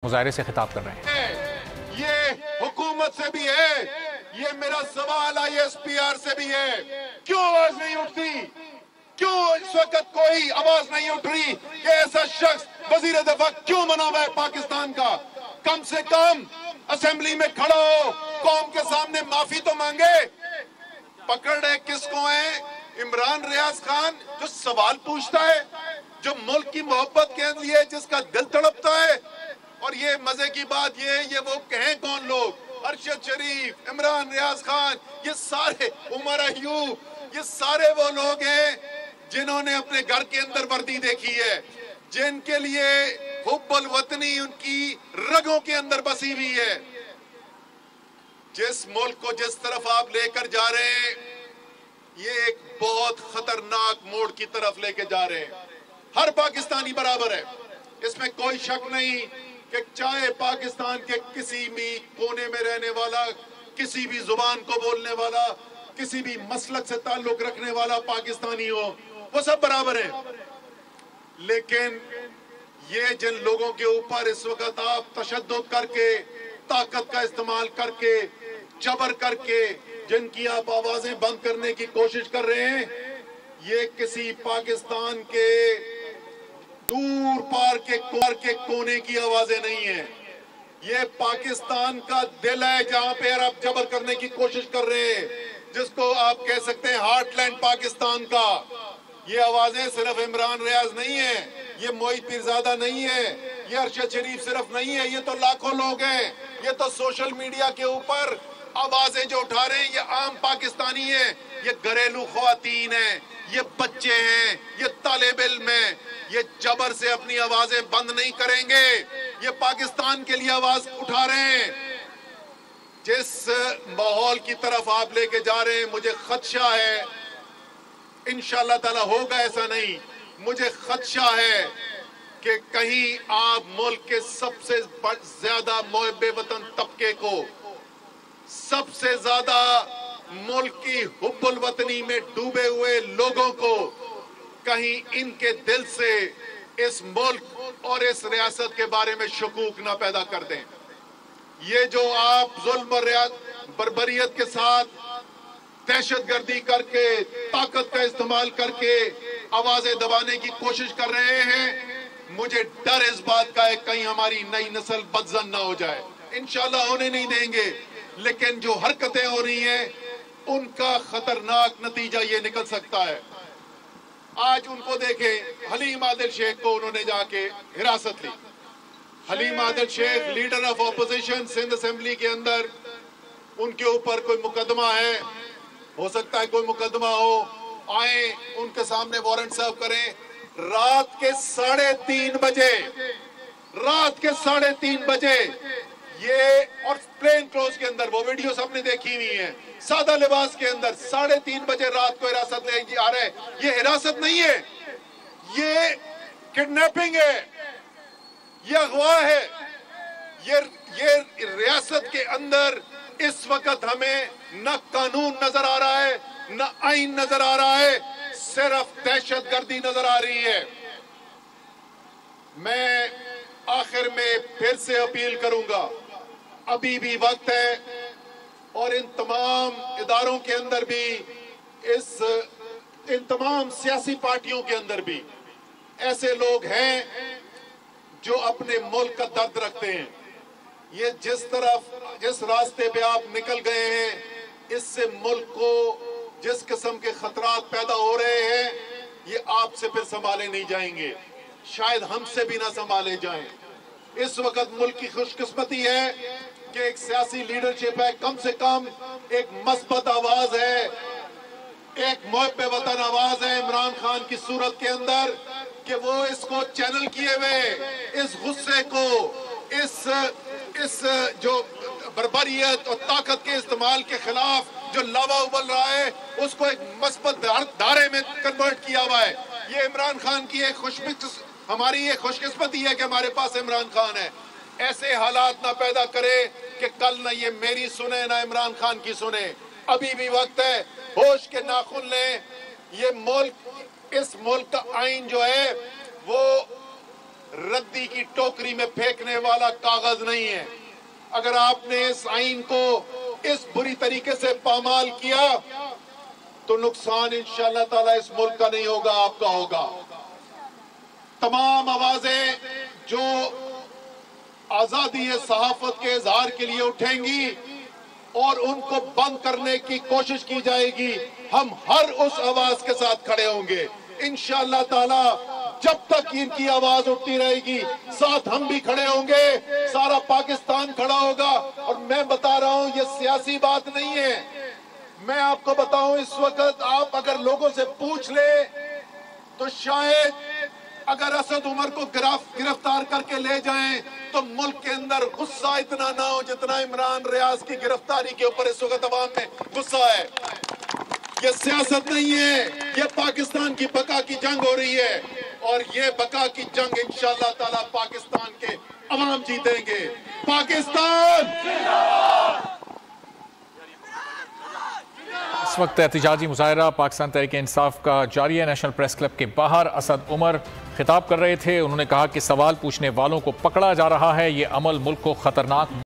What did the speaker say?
मुजाहरे से खिताब कर रहे हैं। ये हुकूमत से भी है, ये मेरा सवाल ISPR से भी है। क्यों आवाज नहीं उठती? क्यों इस वक्त कोई आवाज नहीं उठ रही कि ऐसा शख्स वजीर दफा क्यों बना हुआ है पाकिस्तान का? कम से कम असेंबली में खड़ा हो, कौम के सामने माफी तो मांगे। पकड़ रहे किसको है? इमरान रियाज खान, जो सवाल पूछता है, जो मुल्क की मोहब्बत के लिए जिसका दिल तड़पता है। और ये मजे की बात ये वो कहें कौन लोग? अरशद शरीफ, इमरान रियाज खान, ये सारे उमर अयूब, ये सारे वो लोग हैं जिन्होंने अपने घर के अंदर वर्दी देखी है, जिनके लिए हुब्बुल वतनी उनकी रगों के अंदर बसी हुई है। जिस मुल्क को जिस तरफ आप लेकर जा रहे हैं, ये एक बहुत खतरनाक मोड़ की तरफ लेके जा रहे हैं। हर पाकिस्तानी बराबर है, इसमें कोई शक नहीं कि चाहे पाकिस्तान के किसी भी कोने में रहने वाला, किसी भी जुबान को बोलने वाला, किसी भी मसलक से ताल्लुक रखने वाला पाकिस्तानी हो, वो सब बराबर है। लेकिन ये जिन लोगों के ऊपर इस वक्त आप तशद्दुद करके, ताकत का इस्तेमाल करके, जबर करके जिनकी आप आवाजें बंद करने की कोशिश कर रहे हैं, ये किसी पाकिस्तान के दूर पार के कोने की आवाजें नहीं है। ये पाकिस्तान का दिल है, जहां पे आप जबर करने की कोशिश कर रहे हैं, जिसको आप कह सकते हैं हार्टलैंड पाकिस्तान का। ये आवाजें सिर्फ इमरान रियाज नहीं है, ये मोहित पीरजादा नहीं है, ये अरशद शरीफ सिर्फ नहीं है, ये तो लाखों लोग हैं। ये तो सोशल मीडिया के ऊपर आवाजें जो उठा रहे हैं, ये आम पाकिस्तानी है, ये घरेलू ख्वातीन है, ये बच्चे हैं, ये तालिब इल्म है। ये जबर से अपनी आवाजें बंद नहीं करेंगे, ये पाकिस्तान के लिए आवाज उठा रहे हैं। जिस माहौल की तरफ आप लेके जा रहे हैं, मुझे खदशा है, इंशाअल्लाह ताला होगा ऐसा नहीं, मुझे खदशा है कि कहीं आप मुल्क के सबसे ज्यादा मुहिब्बे वतन तबके को, सबसे ज्यादा मुल्क की हुब्बुल वतनी में डूबे हुए लोगों को, कहीं इनके दिल से इस मुल्क और इस रियासत के बारे में शकूक ना पैदा कर दें। ये जो आप जुल्म और बर्बरियत के साथ दहशतगर्दी करके, ताकत का इस्तेमाल करके आवाजें दबाने की कोशिश कर रहे हैं, मुझे डर इस बात का है कहीं हमारी नई नस्ल बदजन ना हो जाए। इंशाल्लाह होने नहीं देंगे, लेकिन जो हरकतें हो रही हैं, उनका खतरनाक नतीजा ये निकल सकता है। आज उनको देखें, हलीम आदिल शेख को उन्होंने जाके हिरासत ली। Haleem Adil Sheikh leader of opposition Sindh assembly के अंदर, उनके ऊपर कोई मुकदमा है, हो सकता है कोई मुकदमा हो, आए उनके सामने वारंट सर्व करें। रात के 3:30 बजे, रात के 3:30 बजे ये, और प्लेन क्लोज के अंदर, वो वीडियो सबने देखी हुई है, सादा लिबास के अंदर 3:30 बजे रात को हिरासत ले आ रहे हैं। ये हिरासत नहीं है, ये किडनैपिंग है, ये अगवा है। ये रियासत के अंदर इस वक्त हमें न कानून नजर आ रहा है, न आइन नजर आ रहा है, सिर्फ दहशतगर्दी नजर आ रही है। मैं आखिर में फिर से अपील करूंगा, अभी भी वक्त है, और इन तमाम इदारों के अंदर भी, इन तमाम सियासी पार्टियों के अंदर भी ऐसे लोग हैं जो अपने मुल्क का दर्द रखते हैं। ये जिस रास्ते पे आप निकल गए हैं, इससे मुल्क को जिस किस्म के खतरात पैदा हो रहे हैं, ये आपसे फिर संभाले नहीं जाएंगे, शायद हमसे भी ना संभाले जाएं। इस वक्त मुल्क की खुशकिस्मती है कि एक सियासी लीडरशिप है, कम से कम एक मस्बत आवाज है, एक मुहिब्बे वतन आवाज है इमरान खान की सूरत के अंदर, कि वो इसको चैनल किए हुए, इस गुस्से को, इस जो बर्बरियत और ताकत के इस्तेमाल के खिलाफ जो लावा उबल रहा है, उसको एक मस्बत धारे में कन्वर्ट किया हुआ है। ये इमरान खान की एक हमारी ये खुशकिस्मती है कि हमारे पास इमरान खान है। ऐसे हालात ना पैदा करे कि कल ना ये मेरी सुने ना इमरान खान की सुने। अभी भी वक्त है, होश के नाखून लें। ये मुल्क, इस मुल्क का आइन जो है वो रद्दी की टोकरी में फेंकने वाला कागज नहीं है। अगर आपने इस आइन को इस बुरी तरीके से पामाल किया तो नुकसान इंशाअल्लाह ताला इस मुल्क का नहीं होगा, आपका होगा। तमाम आवाजें जो आजादी सहाफत के इजहार के लिए उठेंगी और उनको बंद करने की कोशिश की जाएगी, हम हर उस आवाज के साथ खड़े होंगे इंशाअल्लाह ताला। जब तक इनकी आवाज उठती रहेगी साथ हम भी खड़े होंगे, सारा पाकिस्तान खड़ा होगा। और मैं बता रहा हूं ये सियासी बात नहीं है। मैं आपको बताऊं इस वक्त आप अगर लोगों से पूछ ले तो शायद अगर असद उमर को गिरफ्तार करके ले जाएं तो मुल्क के अंदर गुस्सा इतना ना हो जितना इमरान रियाज की गिरफ्तारी के ऊपर इस वक्त अवाम में गुस्सा है। ये सियासत नहीं है, ये पाकिस्तान की बका की जंग हो रही है और ये बका की जंग इंशाअल्लाह ताला पाकिस्तान के अवाम जीतेंगे। पाकिस्तान इस वक्त एहतजाजी मुजाहरा पाकिस्तान तहरीक इंसाफ का जारी है। नेशनल प्रेस क्लब के बाहर असद उमर खिताब कर रहे थे। उन्होंने कहा कि सवाल पूछने वालों को पकड़ा जा रहा है, ये अमल मुल्क को खतरनाक